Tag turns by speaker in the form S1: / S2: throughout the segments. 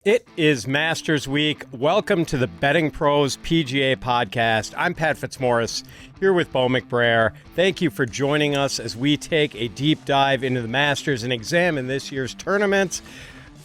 S1: It is Masters Week. Welcome to the Betting Pros PGA Podcast. I'm Pat Fitzmaurice, here with Bo McBrayer. Thank you for joining us as we take a deep dive into the Masters and examine this year's tournament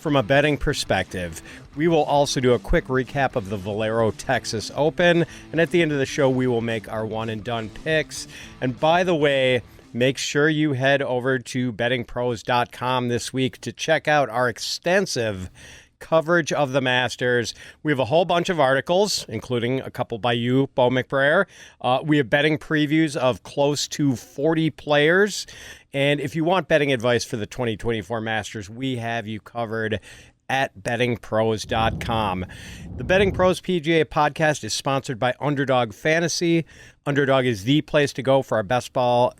S1: from a betting perspective. We will also do a quick recap of the Valero Texas Open, and at the end of the show, we will make our one-and-done picks. And by the way, make sure you head over to bettingpros.com this week to check out our extensive coverage of the Masters. We have a whole bunch of articles, including a couple by you, Bo McBrayer. We have betting previews of close to 40 players. And if you want betting advice for the 2024 Masters, we have you covered at bettingpros.com. The Betting Pros PGA Podcast is sponsored by Underdog Fantasy. Underdog is the place to go for our best ball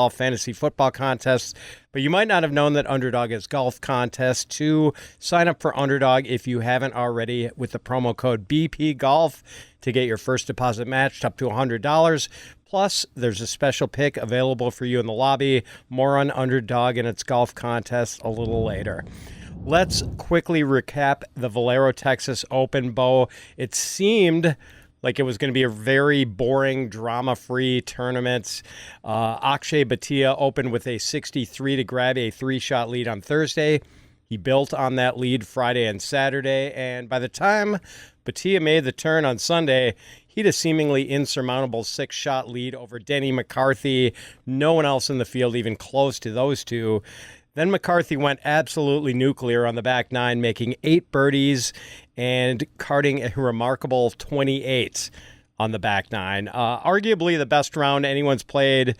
S1: fantasy football contests. But you might not have known that Underdog has golf contests too. Sign up for Underdog if you haven't already with the promo code BPGolf to get your first deposit matched up to $100. Plus, there's a special pick available for you in the lobby. More on Underdog and its golf contest a little later. Let's quickly recap the Valero Texas Open, Bo. It seemed like it was going to be a very boring, drama-free tournament. Akshay Bhatia opened with a 63 to grab a three-shot lead on Thursday. He built on that lead Friday and Saturday, and by the time Bhatia made the turn on Sunday, he had a seemingly insurmountable six-shot lead over Denny McCarthy. No one else in the field even close to those two. Then McCarthy went absolutely nuclear on the back nine, making 8 birdies and carting a remarkable 28 on the back nine. Arguably the best round anyone's played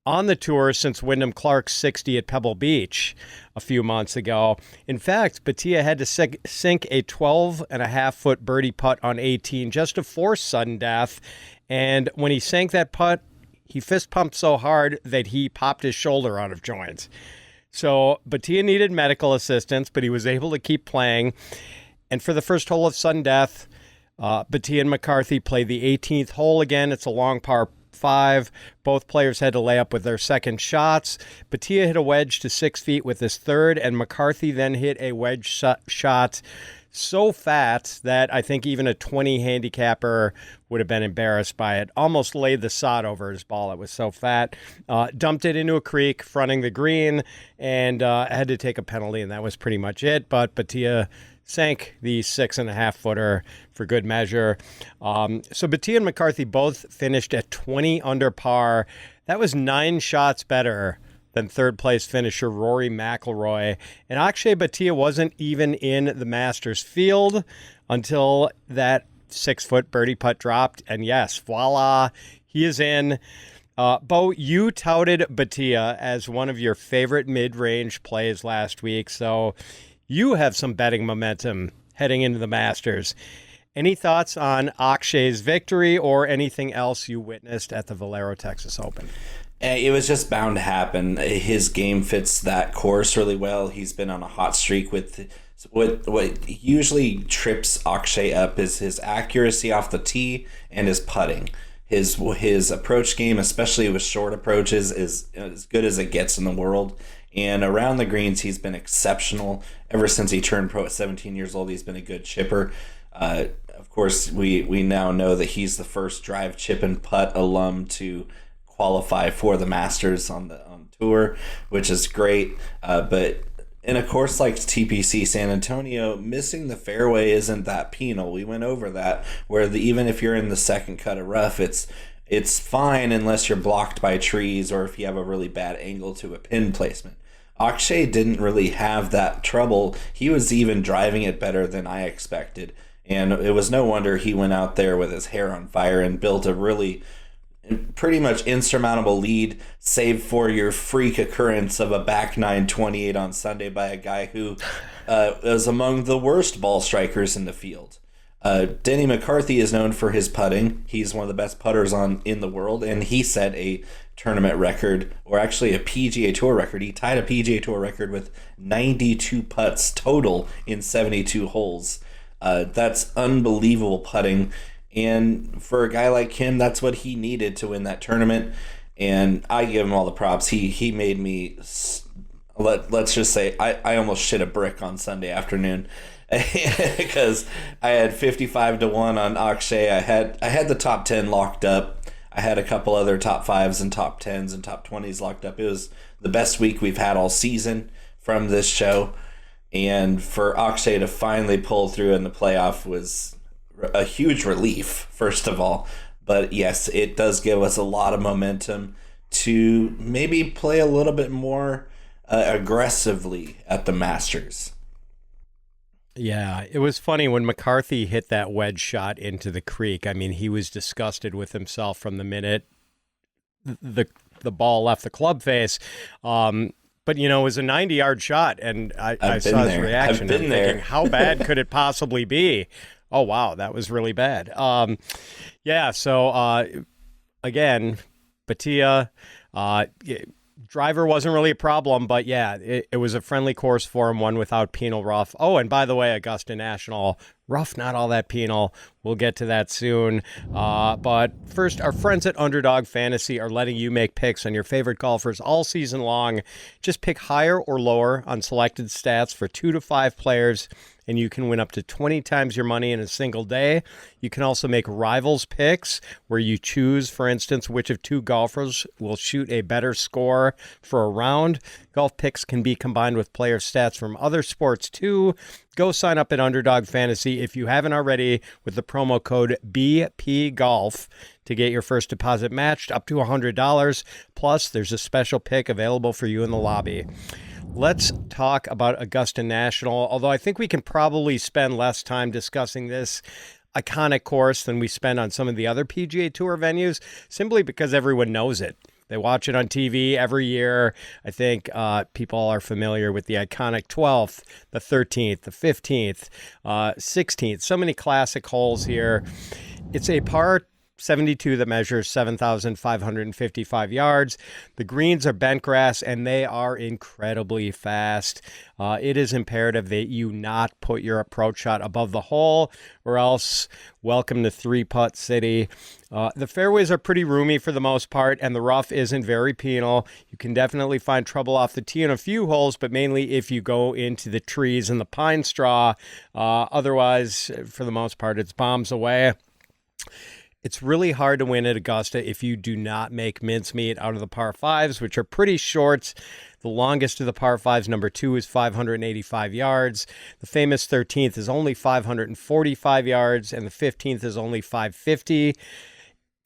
S1: on the tour since Wyndham Clark's 60 at Pebble Beach a few months ago. In fact, Bhatia had to sink a 12.5-foot birdie putt on 18 just to force sudden death. And when he sank that putt, he fist pumped so hard that he popped his shoulder out of joint. So Bhatia needed medical assistance, but he was able to keep playing. And for the first hole of sudden death, Bhatia and McCarthy played the 18th hole again. It's a long par 5. Both players had to lay up with their second shots. Bhatia hit a wedge to 6 feet with his third, and McCarthy then hit a wedge shot so fat that I think even a 20 handicapper would have been embarrassed by it. Almost laid the sod over his ball. It was so fat. Dumped it into a creek fronting the green and had to take a penalty, and that was pretty much it. But Bhatia sank the 6.5-footer for good measure. So Bhatia and McCarthy both finished at 20 under par. That was 9 shots better than third-place finisher Rory McIlroy. And Akshay Bhatia wasn't even in the Masters field until that 6-foot birdie putt dropped. And yes, voila, he is in. Bo, you touted Bhatia as one of your favorite mid-range plays last week, so you have some betting momentum heading into the Masters. Any thoughts on Akshay's victory or anything else you witnessed at the Valero Texas Open?
S2: It was just bound to happen. His game fits that course really well. He's been on a hot streak with what usually trips Akshay up is his accuracy off the tee and his putting. His approach game, especially with short approaches, is as good as it gets in the world. And around the greens, he's been exceptional. Ever since he turned pro at 17 years old, he's been a good chipper. Of course, we now know that he's the first drive, chip, and putt alum to qualify for the Masters on tour, which is great. But in a course like TPC San Antonio, missing the fairway isn't that penal. We went over that, where even if you're in the second cut of rough, it's fine unless you're blocked by trees or if you have a really bad angle to a pin placement. Akshay didn't really have that trouble. He was even driving it better than I expected. And it was no wonder he went out there with his hair on fire and built a really pretty much insurmountable lead, save for your freak occurrence of a back 928 on Sunday by a guy who was among the worst ball strikers in the field. Denny McCarthy is known for his putting. He's one of the best putters in the world, and he set a tournament record, or actually a PGA Tour record. He tied a PGA Tour record with 92 putts total in 72 holes. That's unbelievable putting. And for a guy like him, that's what he needed to win that tournament. And I give him all the props. He made me, let's just say, I almost shit a brick on Sunday afternoon. because I had 55-1 on Akshay. I had the top 10 locked up. I had a couple other top 5s and top 10s and top 20s locked up. It was the best week we've had all season from this show. And for Akshay to finally pull through in the playoff was a huge relief, first of all. But yes, it does give us a lot of momentum to maybe play a little bit more aggressively at the Masters.
S1: Yeah, it was funny when McCarthy hit that wedge shot into the creek. I mean, he was disgusted with himself from the minute the ball left the club face. But, it was a 90-yard shot, and I saw his reaction.
S2: I've been there.
S1: Thinking, how bad could it possibly be? Oh, wow, that was really bad. Again, Batia, driver wasn't really a problem, but yeah, it was a friendly course for him, one without penal rough. Oh, and by the way, Augusta National, rough, not all that penal. We'll get to that soon. But first, our friends at Underdog Fantasy are letting you make picks on your favorite golfers all season long. Just pick higher or lower on selected stats for 2 to 5 players, and you can win up to 20 times your money in a single day. You can also make rivals picks where you choose, for instance, which of 2 golfers will shoot a better score for a round. Golf picks can be combined with player stats from other sports too. Go sign up at Underdog Fantasy if you haven't already with the promo code BPGolf to get your first deposit matched up to $100. Plus, there's a special pick available for you in the lobby. Let's talk about Augusta National, although I think we can probably spend less time discussing this iconic course than we spend on some of the other PGA Tour venues, simply because everyone knows it. They watch it on TV every year. I think people are familiar with the iconic 12th, the 13th, the 15th, 16th. So many classic holes here. It's a par 72 that measures 7,555 yards. The greens are bent grass, and they are incredibly fast. It is imperative that you not put your approach shot above the hole, or else welcome to three-putt city. The fairways are pretty roomy for the most part, and the rough isn't very penal. You can definitely find trouble off the tee in a few holes, but mainly if you go into the trees and the pine straw. Otherwise, for the most part, it's bombs away. It's really hard to win at Augusta if you do not make mincemeat out of the par 5s, which are pretty short. The longest of the par 5s, number 2, is 585 yards. The famous 13th is only 545 yards, and the 15th is only 550.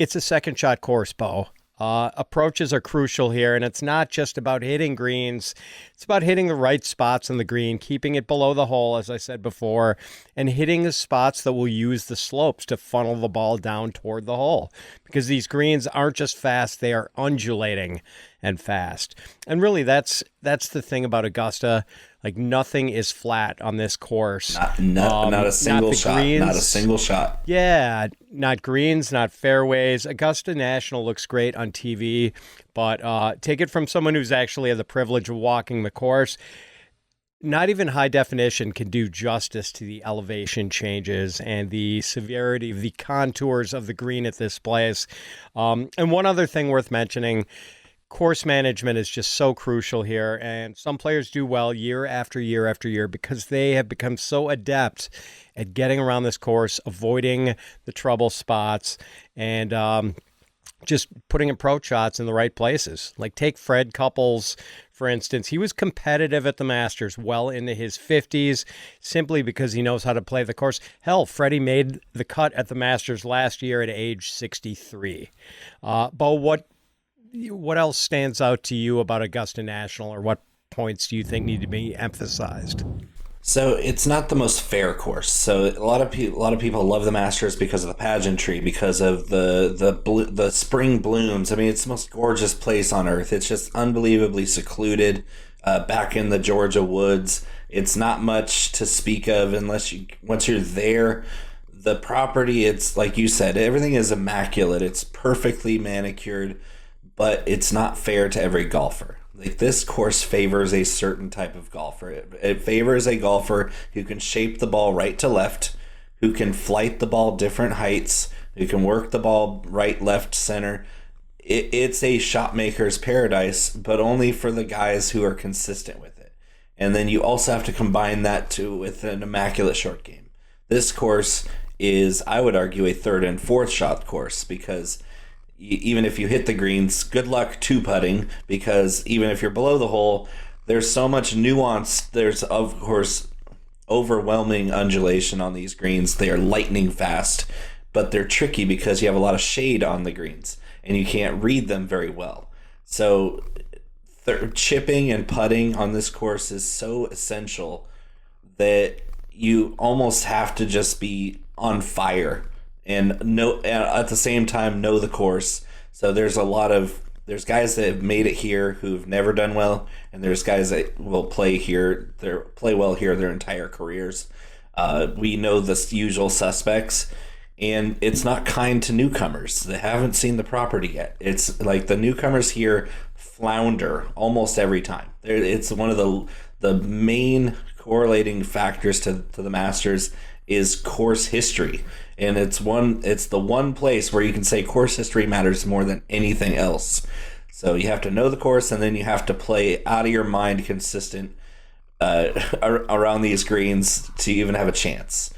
S1: It's a second shot course, Bo. Approaches are crucial here, and it's not just about hitting greens. It's about hitting the right spots on the green, keeping it below the hole, as I said before, and hitting the spots that will use the slopes to funnel the ball down toward the hole. Because these greens aren't just fast, they are undulating and fast. And really, that's the thing about Augusta. Like, nothing is flat on this course.
S2: Not a single shot.
S1: Greens.
S2: Not a single shot.
S1: Yeah, not greens, not fairways. Augusta National looks great on TV, but take it from someone who's actually had the privilege of walking the course. Not even high definition can do justice to the elevation changes and the severity of the contours of the green at this place. And one other thing worth mentioning, course management is just so crucial here, and some players do well year after year after year because they have become so adept at getting around this course, avoiding the trouble spots, and just putting approach shots in the right places. Like, take Fred Couples, for instance. He was competitive at the Masters well into his 50s simply because he knows how to play the course. Hell, Freddie made the cut at the Masters last year at age 63. Bo, what else stands out to you about Augusta National, or what points do you think need to be emphasized?
S2: So it's not the most fair course. So a lot of people love the Masters because of the pageantry, because of the spring blooms. I mean, it's the most gorgeous place on earth. It's just unbelievably secluded, back in the Georgia woods. It's not much to speak of once you're there. The property, it's like you said, everything is immaculate. It's perfectly manicured. But it's not fair to every golfer. Like, this course favors a certain type of golfer. It favors a golfer who can shape the ball right to left, who can flight the ball different heights, who can work the ball right, left, center. It's a shot maker's paradise, but only for the guys who are consistent with it. And then you also have to combine that with an immaculate short game. This course is, I would argue, a third and fourth shot course, because even if you hit the greens, good luck two putting, because even if you're below the hole, there's so much nuance. There's, of course, overwhelming undulation on these greens. They are lightning fast, but they're tricky because you have a lot of shade on the greens and you can't read them very well. So chipping and putting on this course is so essential that you almost have to just be on fire and at the same time know the course. So there's guys that have made it here who've never done well, and there's guys that will play well here their entire careers. We know the usual suspects, and it's not kind to newcomers that haven't seen the property yet. It's like the newcomers here flounder almost every time. It's one of the main correlating factors to the Masters is course history, and it's the one place where you can say course history matters more than anything else. So you have to know the course, and then you have to play out of your mind consistent around these greens to even have a chance.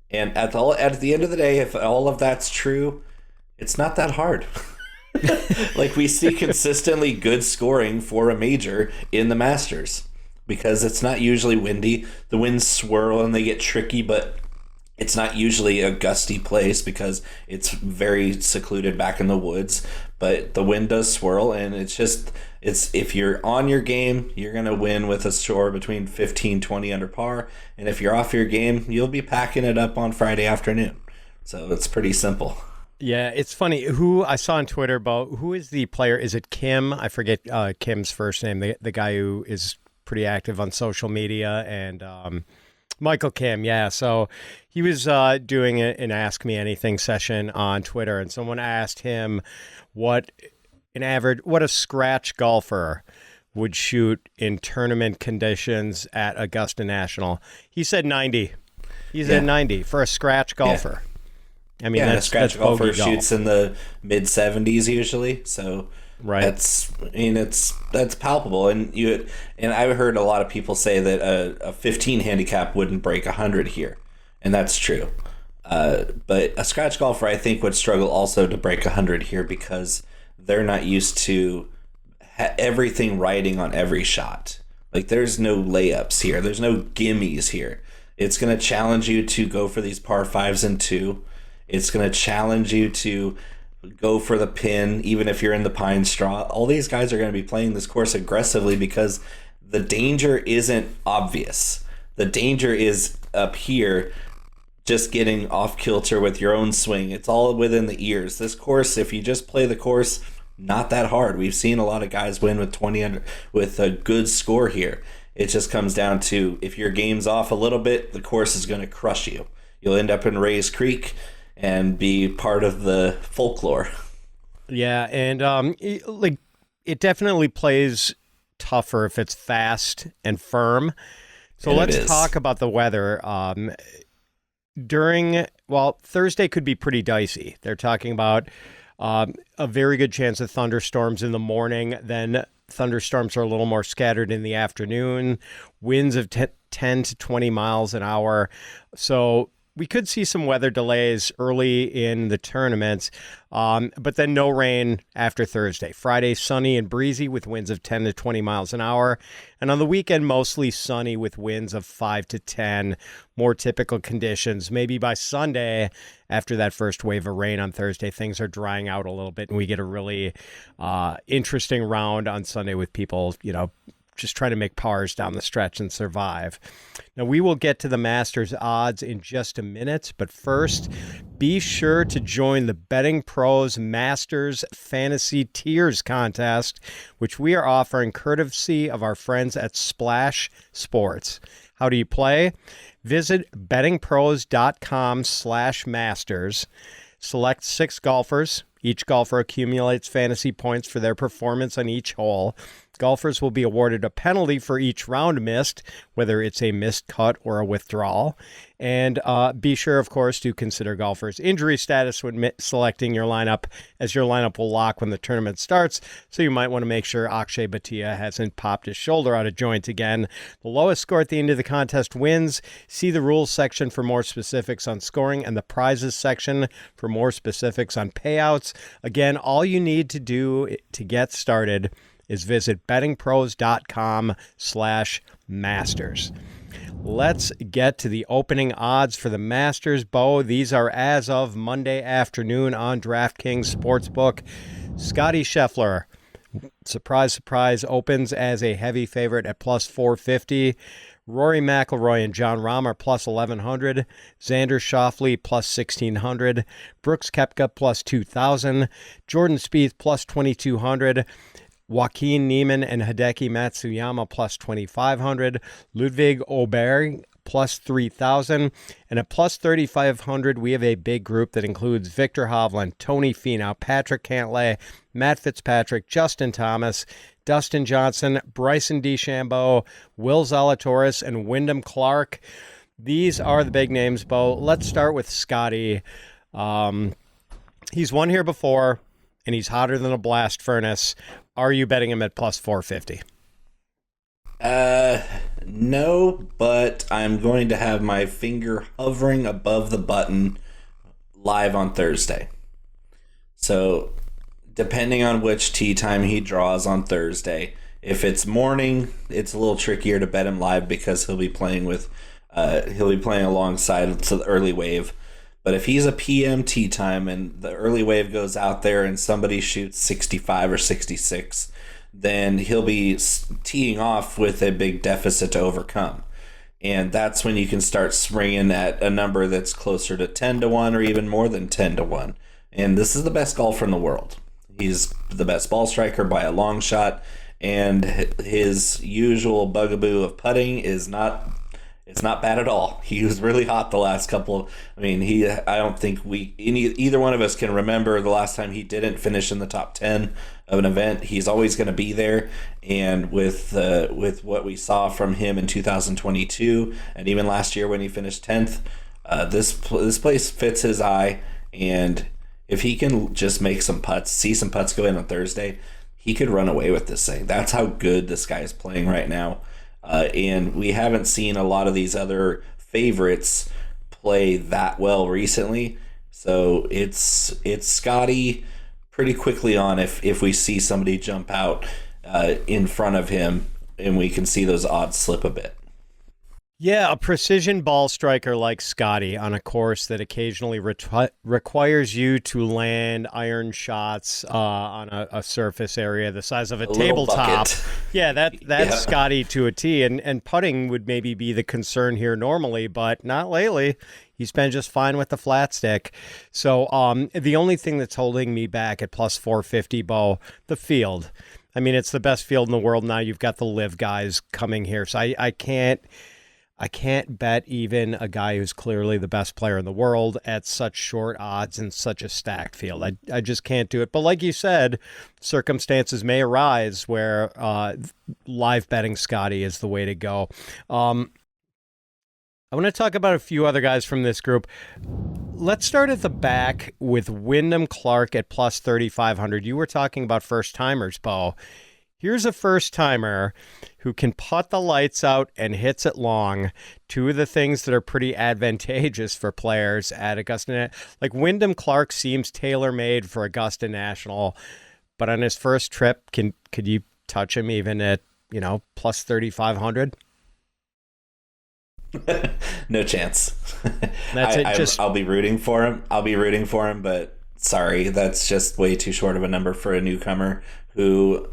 S2: And at the end of the day, if all of that's true, it's not that hard. Like, we see consistently good scoring for a major in the Masters because it's not usually windy. The winds swirl and they get tricky, but it's not usually a gusty place because it's very secluded back in the woods. But the wind does swirl, and it's if you're on your game, you're going to win with a score between 15, 20 under par. And if you're off your game, you'll be packing it up on Friday afternoon. So it's pretty simple.
S1: Yeah, it's funny. Who I saw on Twitter about who is the player? Is it Kim? I forget Kim's first name. The guy who is pretty active on social media, and Michael Kim. Yeah, so he was doing an Ask Me Anything session on Twitter, and someone asked him what a scratch golfer would shoot in tournament conditions at Augusta National. He said 90. He said 90 for a scratch golfer. Yeah. I mean,
S2: a scratch golfer shoots in the mid 70s usually. So
S1: right,
S2: that's palpable. And I heard a lot of people say that a 15 handicap wouldn't break 100 here, and that's true. But a scratch golfer, I think, would struggle also to break 100 here because they're not used to everything riding on every shot. Like, there's no layups here. There's no gimmies here. It's going to challenge you to go for these par 5s and 2. It's going to challenge you to go for the pin, even if you're in the pine straw. All these guys are going to be playing this course aggressively because the danger isn't obvious. The danger is up here, just getting off kilter with your own swing. It's all within the ears. This course, if you just play the course, not that hard. We've seen a lot of guys win with 20 under with a good score here. It just comes down to, if your game's off a little bit, the course is going to crush you. You'll end up in Rays Creek and be part of the folklore. Yeah,
S1: and it definitely plays tougher if it's fast and firm. So let's talk about the weather. Thursday could be pretty dicey. They're talking about a very good chance of thunderstorms in the morning. Then thunderstorms are a little more scattered in the afternoon. Winds of 10 to 20 miles an hour. So we could see some weather delays early in the tournaments, but then no rain after Thursday. Friday, sunny and breezy with winds of 10 to 20 miles an hour. And on the weekend, mostly sunny with winds of 5 to 10, more typical conditions. Maybe by Sunday, after that first wave of rain on Thursday, things are drying out a little bit, and we get a really interesting round on Sunday with people, just trying to make pars down the stretch and survive. Now, we will get to the Masters odds in just a minute, but first, be sure to join the Betting Pros Masters Fantasy Tiers contest, which we are offering courtesy of our friends at Splash Sports. How do you play? Visit bettingpros.com/masters. Select 6 golfers. Each golfer accumulates fantasy points for their performance on each hole. Golfers will be awarded a penalty for each round missed, whether it's a missed cut or a withdrawal. And be sure, of course, to consider golfers' injury status when selecting your lineup, as your lineup will lock when the tournament starts. So you might want to make sure Akshay Bhatia hasn't popped his shoulder out of joint again. The lowest score at the end of the contest wins. See the rules section for more specifics on scoring and the prizes section for more specifics on payouts. Again, all you need to do to get started is visit bettingpros.com/masters. Let's get to the opening odds for the Masters, Bo. These are as of Monday afternoon on DraftKings Sportsbook. Scottie Scheffler, surprise, surprise, opens as a heavy favorite at plus 450. Rory McIlroy and Jon Rahm are plus 1,100. Xander Schauffele plus 1,600. Brooks Koepka plus 2,000. Jordan Spieth plus 2,200. Joaquin Niemann and Hideki Matsuyama plus 2,500. Ludwig Aberg plus 3,000. And at plus 3,500, we have a big group that includes Viktor Holland, Tony Finau, Patrick Cantlay, Matt Fitzpatrick, Justin Thomas, Dustin Johnson, Bryson DeChambeau, Will Zalatoris, and Wyndham Clark. These are the big names, Bo. Let's start with Scottie. He's won here before, and he's hotter than a blast furnace. Are you betting him at plus 450?
S2: No, but I'm going to have my finger hovering above the button live on Thursday. So, depending on which tee time he draws on Thursday, if it's morning, it's a little trickier to bet him live because he'll be playing alongside the early wave. But if he's a PM tee time and the early wave goes out there and somebody shoots 65 or 66, then he'll be teeing off with a big deficit to overcome. And that's when you can start springing at a number that's closer to 10 to 1 or even more than 10 to 1. And this is the best golfer in the world. He's the best ball striker by a long shot, and his usual bugaboo of putting is not bad at all. He was really hot the last couple. I don't think either one of us can remember the last time he didn't finish in the top 10 of an event. He's always going to be there, and with what we saw from him in 2022 and even last year when he finished 10th, this place fits his eye. And if he can just make some putts, see some putts go in on Thursday, he could run away with this thing. That's how good this guy is playing right now. And we haven't seen a lot of these other favorites play that well recently. So it's Scottie pretty quickly on if we see somebody jump out in front of him and we can see those odds slip a bit.
S1: Yeah, a precision ball striker like Scottie on a course that occasionally requires you to land iron shots on a surface area the size of a tabletop. Yeah, that's Scottie to a tee. And putting would maybe be the concern here normally, but not lately. He's been just fine with the flat stick. So the only thing that's holding me back at plus 450, Bo, the field. I mean, it's the best field in the world now. You've got the live guys coming here. So I can't bet even a guy who's clearly the best player in the world at such short odds and such a stacked field. I just can't do it. But like you said, circumstances may arise where live betting Scottie is the way to go. I want to talk about a few other guys from this group. Let's start at the back with Wyndham Clark at plus 3,500. You were talking about first-timers, Bo. Here's a first-timer who can putt the lights out and hits it long. Two of the things that are pretty advantageous for players at Augusta. Like Wyndham Clark seems tailor-made for Augusta National, but on his first trip, could you touch him even at, plus 3,500?
S2: No chance.
S1: That's it.
S2: I'll be rooting for him. But sorry, that's just way too short of a number for a newcomer who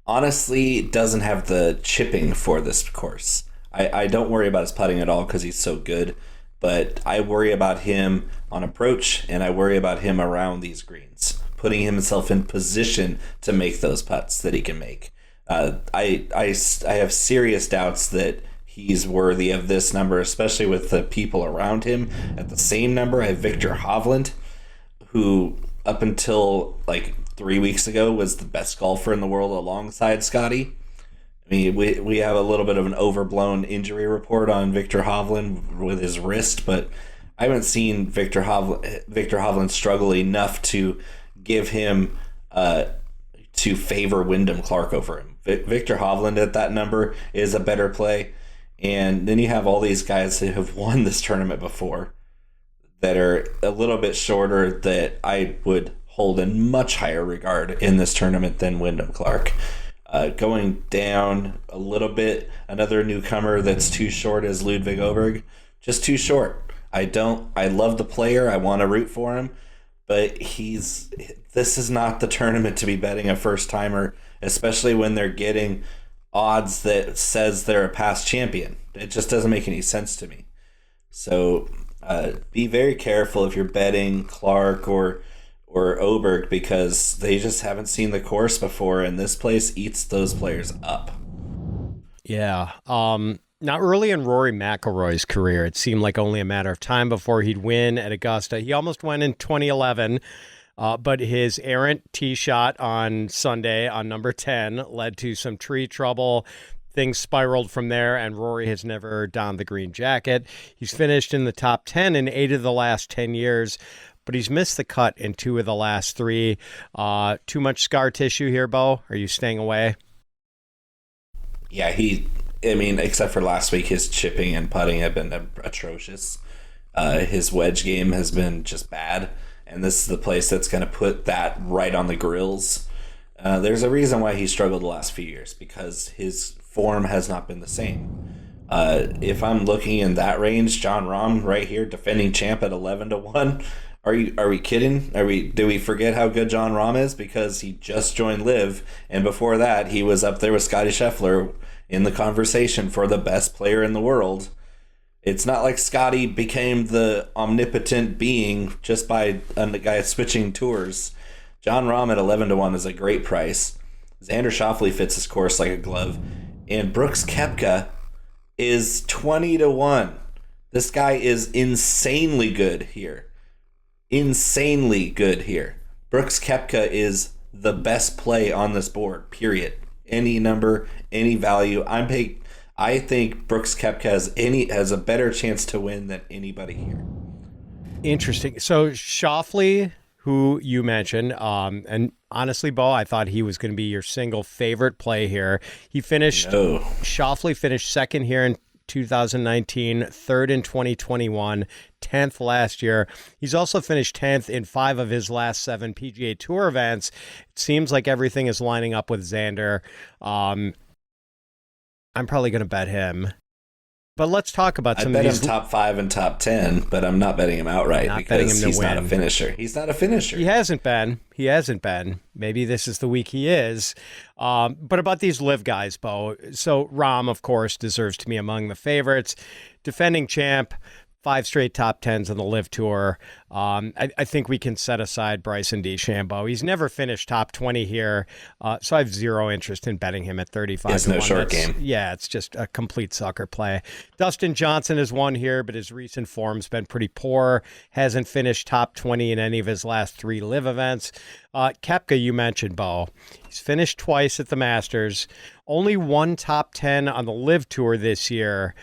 S2: honestly doesn't have the chipping for this course. I don't worry about his putting at all because he's so good, but I worry about him on approach, and I worry about him around these greens, putting himself in position to make those putts that he can make. I have serious doubts that he's worthy of this number, especially with the people around him. At the same number, I have Viktor Holland, who up until 3 weeks ago was the best golfer in the world alongside Scottie. I mean, we have a little bit of an overblown injury report on Viktor Hovland with his wrist, but I haven't seen Viktor Hovland struggle enough to give him to favor Wyndham Clark over him. Viktor Hovland at that number is a better play, and then you have all these guys that have won this tournament before that are a little bit shorter that I would hold in much higher regard in this tournament than Wyndham Clark. Going down a little bit, another newcomer that's too short is Ludwig Aberg. Just too short. I love the player. I want to root for him, but this is not the tournament to be betting a first timer, especially when they're getting odds that says they're a past champion. It just doesn't make any sense to me. So be very careful if you're betting Clark or Aberg, because they just haven't seen the course before, and this place eats those players up.
S1: Yeah. Now, early in Rory McIlroy's career, it seemed like only a matter of time before he'd win at Augusta. He almost won in 2011, but his errant tee shot on Sunday on number 10 led to some tree trouble. Things spiraled from there, and Rory has never donned the green jacket. He's finished in the top 10 in 8 of the last 10 years, but he's missed the cut in 2 of the last 3. Too much scar tissue here, Bo? Are you staying away?
S2: Yeah, except for last week, his chipping and putting have been atrocious. His wedge game has been just bad, and this is the place that's going to put that right on the grills. There's a reason why he struggled the last few years, because his form has not been the same. If I'm looking in that range, Jon Rahm right here, defending champ at 11-1. Are we kidding? Do we forget how good Jon Rahm is because he just joined LIV, and before that he was up there with Scottie Scheffler in the conversation for the best player in the world. It's not like Scottie became the omnipotent being just by a guy switching tours. Jon Rahm at 11-1 is a great price. Xander Schauffele fits his course like a glove, and Brooks Koepka is 20-1. This guy is insanely good here. Brooks Koepka is the best play on this board, period. Any number, any value. I think Brooks Koepka has a better chance to win than anybody here.
S1: Interesting. So Schauffele, who you mentioned, and honestly, Bo, I thought he was going to be your single favorite play here. Schauffele finished second here in 2019, third in 2021, 10th last year. He's also finished 10th in 5 of his last 7 PGA Tour events. It seems like everything is lining up with Xander. I'm probably going to bet him. But let's talk about some of these.
S2: I bet him top 5 and top 10, but I'm not betting him outright because he's not a finisher. He's not a finisher.
S1: He hasn't been. Maybe this is the week he is. But about these LIV guys, Bo. So Rahm, of course, deserves to be among the favorites. Defending champ, 5 straight top 10s on the LIV Tour. I think we can set aside Bryson DeChambeau. He's never finished top 20 here, so I have zero interest in betting him at 35.
S2: It's no short game.
S1: Yeah, it's just a complete sucker play. Dustin Johnson has won here, but his recent form's been pretty poor. Hasn't finished top 20 in any of his last 3 LIV events. Koepka, you mentioned, Bo. He's finished twice at the Masters. Only 1 top 10 on the LIV Tour this year.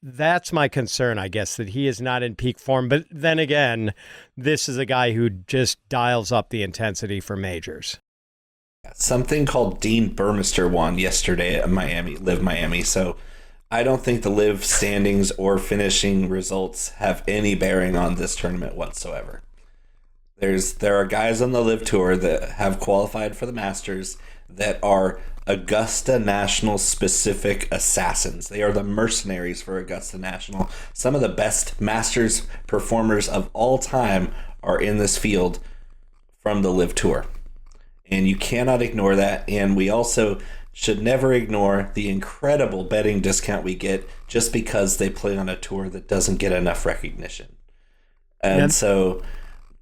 S1: That's my concern, I guess, that he is not in peak form. But then again, this is a guy who just dials up the intensity for majors.
S2: Something called Dean Burmester won yesterday at LIV Miami. So I don't think the LIV standings or finishing results have any bearing on this tournament whatsoever. There are guys on the LIV Tour that have qualified for the Masters that are Augusta National specific assassins. They are the mercenaries for Augusta National. Some of the best Masters performers of all time are in this field from the LIV Tour. And you cannot ignore that. And we also should never ignore the incredible betting discount we get just because they play on a tour that doesn't get enough recognition. And so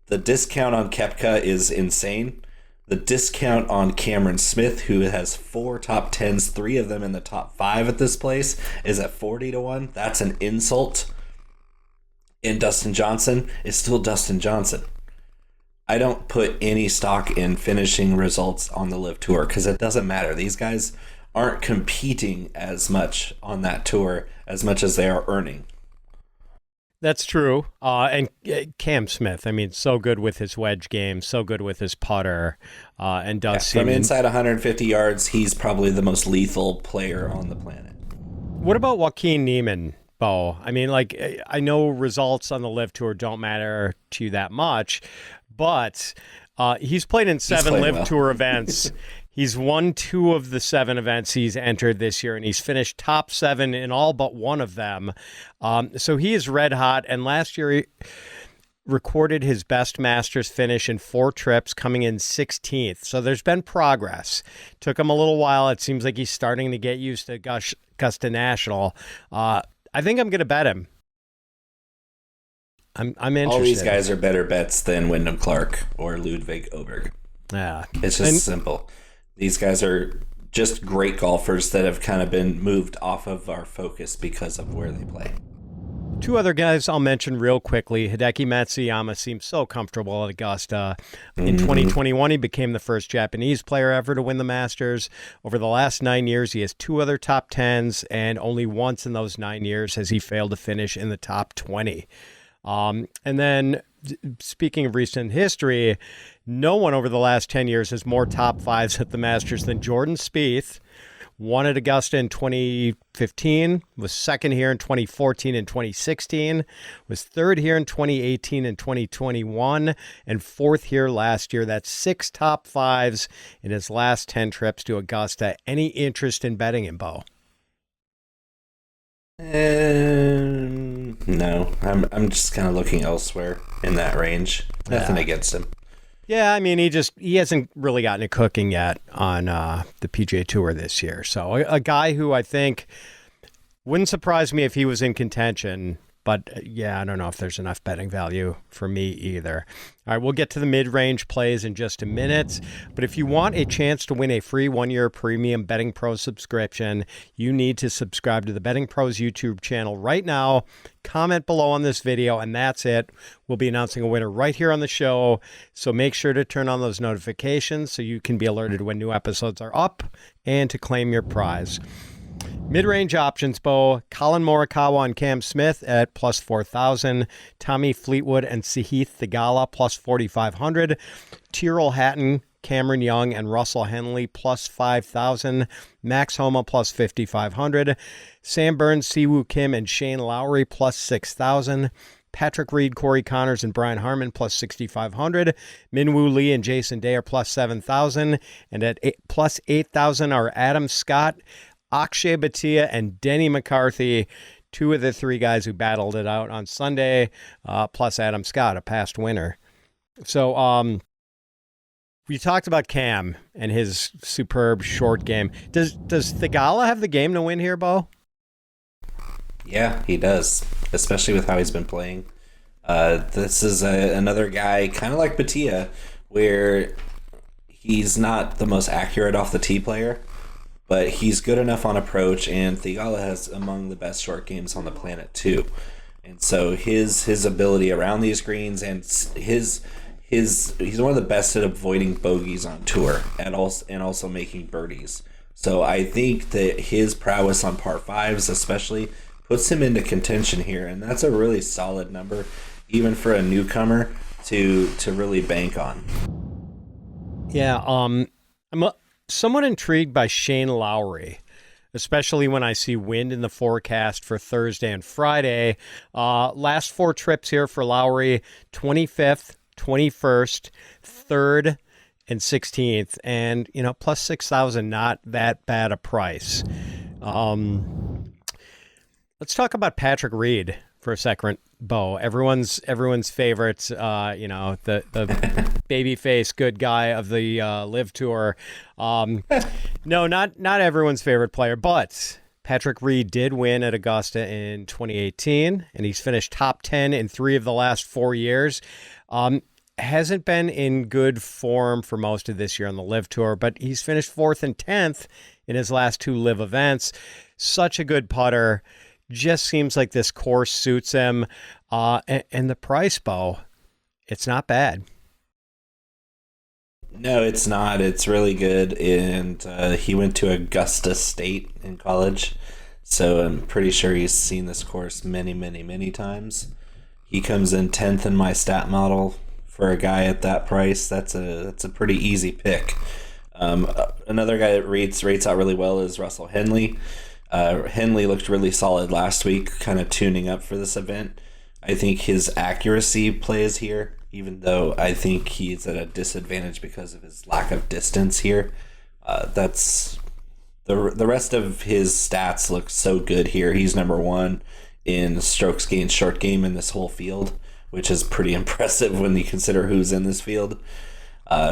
S2: the discount on Koepka is insane. The discount on Cameron Smith, who has 4 top 10s, 3 of them in the top 5 at this place, is at 40-1. That's an insult. And Dustin Johnson is still Dustin Johnson. I don't put any stock in finishing results on the LIV Tour because it doesn't matter. These guys aren't competing as much on that tour as much as they are earning.
S1: That's true. And Cam Smith, I mean, so good with his wedge game, so good with his putter, and does seem...
S2: From inside 150 yards, he's probably the most lethal player on the planet.
S1: What about Joaquin Niemann, Bo? I mean, like, I know results on the Live Tour don't matter to you that much, but he's played in 7 Live Tour events. He's won 2 of the 7 events he's entered this year, and he's finished top 7 in all but one of them. So he is red hot, and last year he recorded his best Masters finish in 4 trips, coming in 16th. So there's been progress. Took him a little while. It seems like he's starting to get used to Augusta National. I think I'm going to bet him. I'm interested.
S2: All these guys are better bets than Wyndham Clark or Ludwig Aberg.
S1: Yeah,
S2: it's just simple. These guys are just great golfers that have kind of been moved off of our focus because of where they play.
S1: 2 other guys I'll mention real quickly. Hideki Matsuyama seems so comfortable at Augusta. In 2021, he became the first Japanese player ever to win the Masters. Over the last 9 years, he has 2 other top 10s, and only once in those 9 years has he failed to finish in the top 20. And then, speaking of recent history, no one over the last 10 years has more top 5s at the Masters than Jordan Spieth. Won at Augusta in 2015, was second here in 2014 and 2016, was third here in 2018 and 2021, and fourth here last year. That's 6 top 5s in his last 10 trips to Augusta. Any interest in betting him, Bo?
S2: No, I'm just kind of looking elsewhere in that range. Nothing against him.
S1: Yeah, I mean, he hasn't really gotten it cooking yet on the PGA Tour this year. So a guy who I think wouldn't surprise me if he was in contention. But yeah, I don't know if there's enough betting value for me either. All right, we'll get to the mid-range plays in just a minute. But if you want a chance to win a free 1-year premium Betting Pros subscription, you need to subscribe to the Betting Pros YouTube channel right now. Comment below on this video, and that's it. We'll be announcing a winner right here on the show. So make sure to turn on those notifications so you can be alerted when new episodes are up and to claim your prize. Mid-range options, Bo. Colin Morikawa and Cam Smith at plus 4,000. Tommy Fleetwood and Sahith Theegala plus 4,500. Tyrrell Hatton, Cameron Young, and Russell Henley plus 5,000. Max Homa plus 5,500. Sam Burns, Siwoo Kim, and Shane Lowry plus 6,000. Patrick Reed, Corey Connors, and Brian Harmon plus 6,500. Minwoo Lee and Jason Day are plus 7,000. And at plus 8,000 are Adam Scott, Akshay Bhatia, and Denny McCarthy, 2 of the 3 guys who battled it out on Sunday, plus Adam Scott, a past winner. So we talked about Cam and his superb short game. Does Theegala have the game to win here, Bo?
S2: Yeah, he does, especially with how he's been playing. This is another guy, kind of like Bhatia, where he's not the most accurate off the tee player, but he's good enough on approach, and Theegala has among the best short games on the planet too. And so his ability around these greens and he's one of the best at avoiding bogeys on tour and also making birdies. So I think that his prowess on par 5s especially puts him into contention here, and that's a really solid number even for a newcomer to really bank on.
S1: Yeah, I'm somewhat intrigued by Shane Lowry, especially when I see wind in the forecast for Thursday and Friday. Last 4 trips here for Lowry, 25th, 21st, 3rd, and 16th. And, plus 6,000, not that bad a price. Let's talk about Patrick Reed for a second, Bo. Everyone's favorite, the babyface good guy of the Live Tour. No, not everyone's favorite player, but Patrick Reed did win at Augusta in 2018, and he's finished top 10 in 3 of the last 4 years. Hasn't been in good form for most of this year on the Live Tour, but he's finished 4th and 10th in his last 2 Live events. Such a good putter. Just seems like this course suits him. And the price, Bo, it's not bad.
S2: No, it's not. It's really good, and he went to Augusta State in college, so I'm pretty sure he's seen this course many, many, many times. He comes in 10th in my stat model for a guy at that price. That's a pretty easy pick. Another guy that rates out really well is Russell Henley. Henley looked really solid last week, kind of tuning up for this event. I think his accuracy plays here, even though I think he's at a disadvantage because of his lack of distance here. That's the rest of his stats look so good here. He's number one in strokes gained short game in this whole field, which is pretty impressive when you consider who's in this field.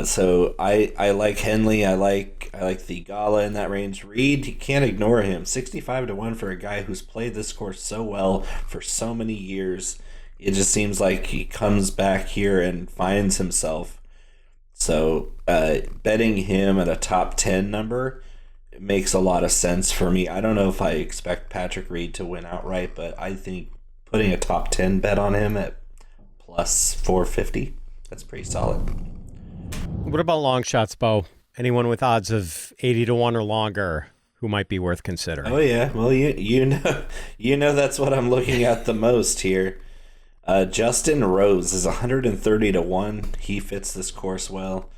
S2: So I like Henley. I like Theegala in that range. Reed, you can't ignore him. 65-1 for a guy who's played this course so well for so many years. It just seems like he comes back here and finds himself. So betting him at a top 10 number makes a lot of sense for me. I don't know if I expect Patrick Reed to win outright, but I think putting a top 10 bet on him at plus 450, that's pretty solid.
S1: What about long shots, Bo? Anyone with odds of 80-1 or longer who might be worth considering?
S2: Oh yeah, well you know that's what I'm looking at the most here. Justin Rose is 130-1. He fits this course well.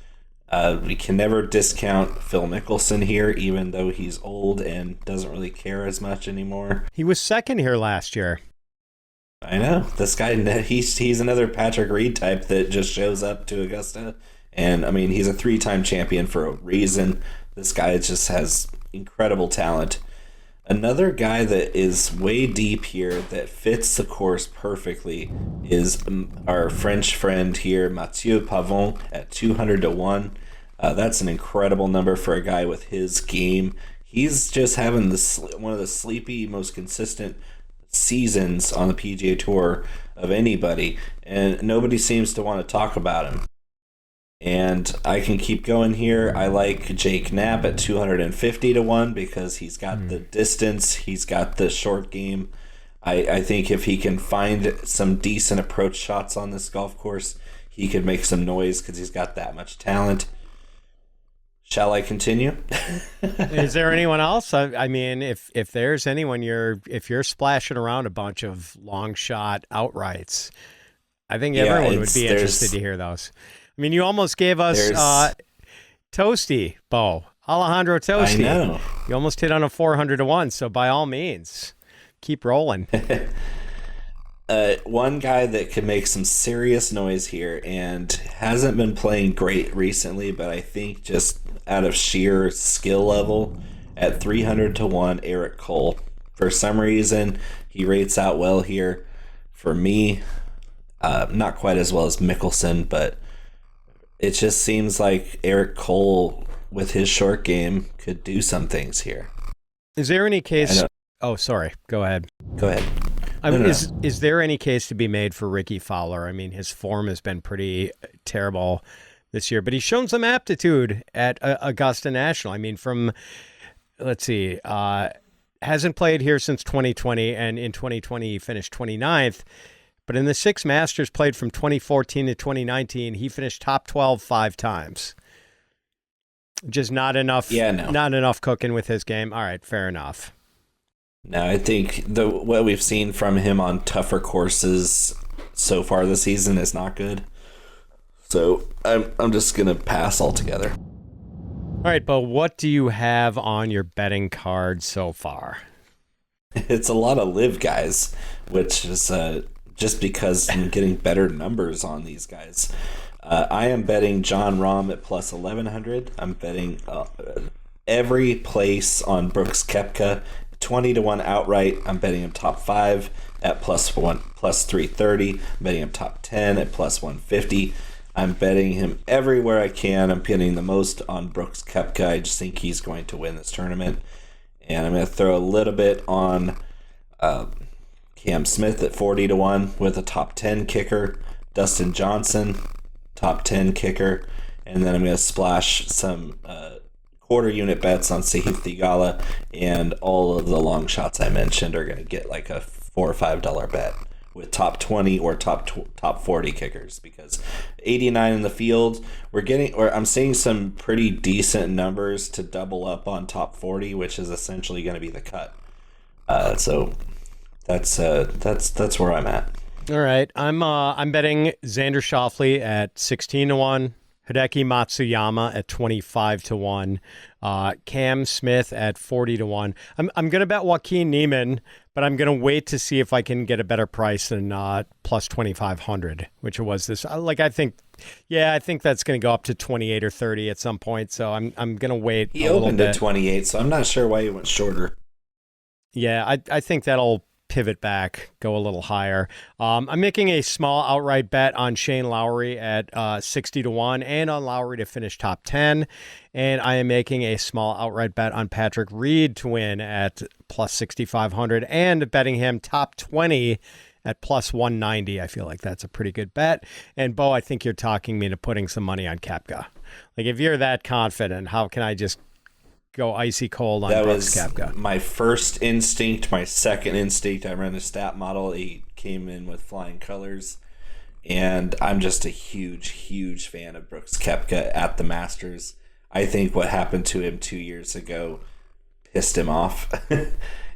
S2: We can never discount Phil Mickelson here, even though he's old and doesn't really care as much anymore.
S1: He was second here last year.
S2: I know. This guy, he's another Patrick Reed type that just shows up to Augusta. And, I mean, he's a 3-time champion for a reason. This guy just has incredible talent. Another guy that is way deep here that fits the course perfectly is our French friend here, Matthiew Pavon, at 200-1. That's an incredible number for a guy with his game. He's just having one of the sleepy, most consistent seasons on the PGA Tour of anybody, and nobody seems to want to talk about him. And I can keep going here. I like Jake Knapp at 250-1 because he's got the distance, he's got the short game. I think if he can find some decent approach shots on this golf course, he could make some noise because he's got that much talent. Shall I continue?
S1: Is there anyone else? I mean, if there's anyone if you're splashing around a bunch of long shot outrights, I think everyone would be interested to hear those. I mean, you almost gave us Toasty, Bo. Alejandro Toasty.
S2: I know.
S1: You almost hit on a 400-1, so by all means, keep rolling.
S2: One guy that could make some serious noise here and hasn't been playing great recently, but I think just out of sheer skill level, at 300-1, Eric Cole. For some reason, he rates out well here. For me, not quite as well as Mickelson, but it just seems like Eric Cole, with his short game, could do some things here.
S1: Is there any case... Oh, sorry. Go ahead.
S2: Go ahead.
S1: Is there any case to be made for Rickie Fowler? I mean, his form has been pretty terrible this year, but he's shown some aptitude at Augusta National. I mean, hasn't played here since 2020, and in 2020 he finished 29th. But in the 6 Masters played from 2014 to 2019, he finished top 12 5 times. Just not enough. Yeah, no. Not enough cooking with his game. All right, fair enough.
S2: No, I think what we've seen from him on tougher courses so far this season is not good. So I'm just gonna pass altogether.
S1: All right, Bo, what do you have on your betting card so far?
S2: It's a lot of live guys, which is just because I'm getting better numbers on these guys. I am betting Jon Rahm at plus 1,100. I'm betting every place on Brooks Koepka 20-1 outright. I'm betting him top 5 at plus 330. I'm betting him top 10 at plus 150. I'm betting him everywhere I can. I'm pinning the most on Brooks Koepka. I just think he's going to win this tournament. And I'm going to throw a little bit on Cam Smith at 40-1 with a top 10 kicker. Dustin Johnson, top 10 kicker. And then I'm going to splash some quarter unit bets on Sahith Theegala, and all of the long shots I mentioned are going to get like a $4 or $5 bet with top 20 or top 40 kickers, because 89 in the field, I'm seeing some pretty decent numbers to double up on top 40, which is essentially going to be the cut. So that's where I'm at.
S1: All right, I'm betting Xander Schauffele at 16-1, Hideki Matsuyama at 25-1, Cam Smith at 40-1. I'm gonna bet Joaquin Niemann, but I'm gonna wait to see if I can get a better price than plus 2,500, which it was this. I think that's gonna go up to 28 or 30 at some point. So I'm gonna wait.
S2: He opened at 28, so I'm not sure why he went shorter.
S1: Yeah, I think that'll pivot back, go a little higher. I'm making a small outright bet on Shane Lowry at 60-1 and on Lowry to finish top 10. And I am making a small outright bet on Patrick Reed to win at plus 6,500 and betting him top 20 at plus 190. I feel like that's a pretty good bet. And Bo, I think you're talking me into putting some money on Koepka. Like, if you're that confident, how can I just go icy cold on Brooks Koepka?
S2: That was my first instinct. My second instinct, I ran a stat model. He came in with flying colors. And I'm just a huge fan of Brooks Koepka at the Masters. I think what happened to him 2 years ago pissed him off.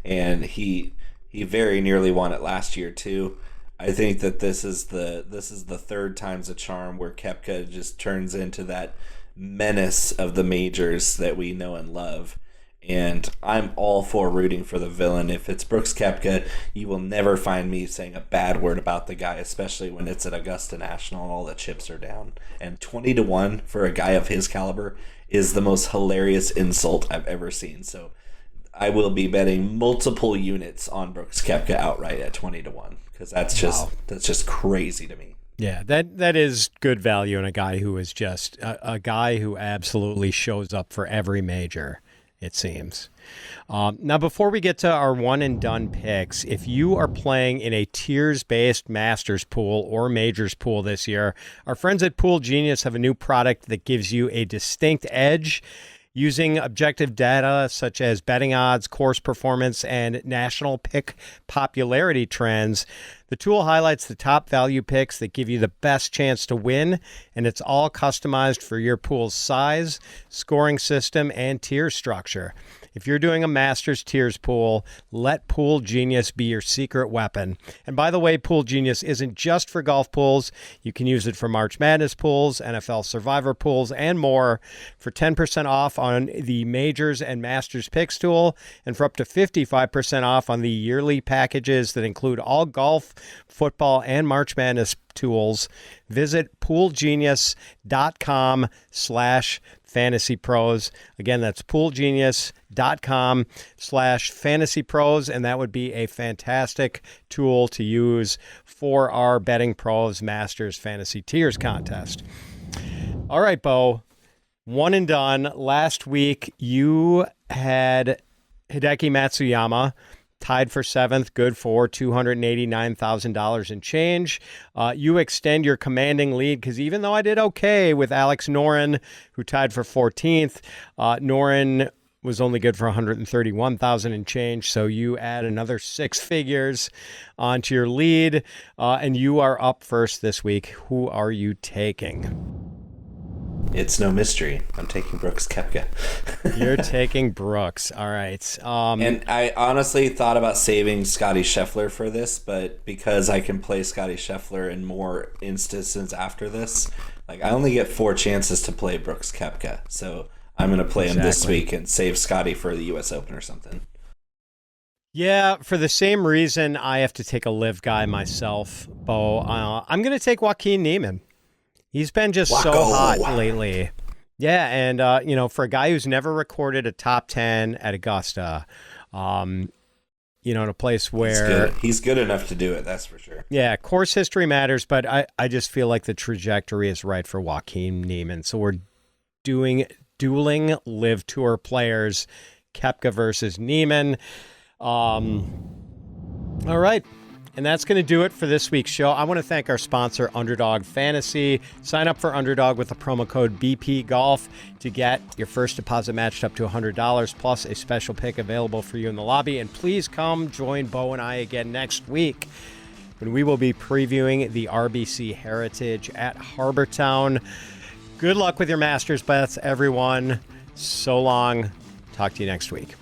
S2: And he very nearly won it last year too. I think that this is the third time's a charm where Koepka just turns into that menace of the majors that we know and love. And I'm all for rooting for the villain. If it's Brooks Koepka, you will never find me saying a bad word about the guy, especially when it's at Augusta National and all the chips are down. And 20-1 for a guy of his caliber is the most hilarious insult I've ever seen. So I will be betting multiple units on Brooks Koepka outright at 20-1, because that's just crazy to me.
S1: Yeah, that is good value in a guy who is just a guy who absolutely shows up for every major, it seems. Now, before we get to our one and done picks, if you are playing in a tiers-based Masters pool or Majors pool this year, our friends at Pool Genius have a new product that gives you a distinct edge. Using objective data such as betting odds, course performance, and national pick popularity trends, the tool highlights the top value picks that give you the best chance to win, and it's all customized for your pool's size, scoring system, and tier structure. If you're doing a Masters tiers pool, let Pool Genius be your secret weapon. And by the way, Pool Genius isn't just for golf pools. You can use it for March Madness pools, NFL Survivor pools, and more. For 10% off on the Majors and Masters picks tool, and for up to 55% off on the yearly packages that include all golf, football, and March Madness tools, visit poolgenius.com/fantasypros. Again, that's poolgenius.com/fantasypros, and that would be a fantastic tool to use for our Betting Pros Masters Fantasy Tiers contest. All right, Bo, one and done. Last week, you had Hideki Matsuyama tied for seventh, good for $289,000 and change. You extend your commanding lead, because even though I did okay with Alex Noren, who tied for 14th, Noren was only good for $131,000 and change. So you add another six figures onto your lead, and you are up first this week. Who are you taking?
S2: It's no mystery. I'm taking Brooks Koepka.
S1: You're taking Brooks. All right.
S2: And I honestly thought about saving Scottie Scheffler for this, but because I can play Scottie Scheffler in more instances after this, like, I only get 4 chances to play Brooks Koepka. So I'm going to play him this week and save Scottie for the U.S. Open or something.
S1: Yeah, for the same reason I have to take a live guy myself, Bo. I'm going to take Joaquin Niemann. He's been just so hot lately. Yeah, and, for a guy who's never recorded a top 10 at Augusta, in a place where...
S2: He's good enough to do it, that's for sure.
S1: Yeah, course history matters, but I just feel like the trajectory is right for Joaquin Niemann. So we're doing dueling Live Tour players, Koepka versus Niemann. All right. And that's going to do it for this week's show. I want to thank our sponsor, Underdog Fantasy. Sign up for Underdog with the promo code BPGolf to get your first deposit matched up to $100, plus a special pick available for you in the lobby. And please come join Bo and I again next week when we will be previewing the RBC Heritage at Harbour Town. Good luck with your Masters bets, everyone. So long. Talk to you next week.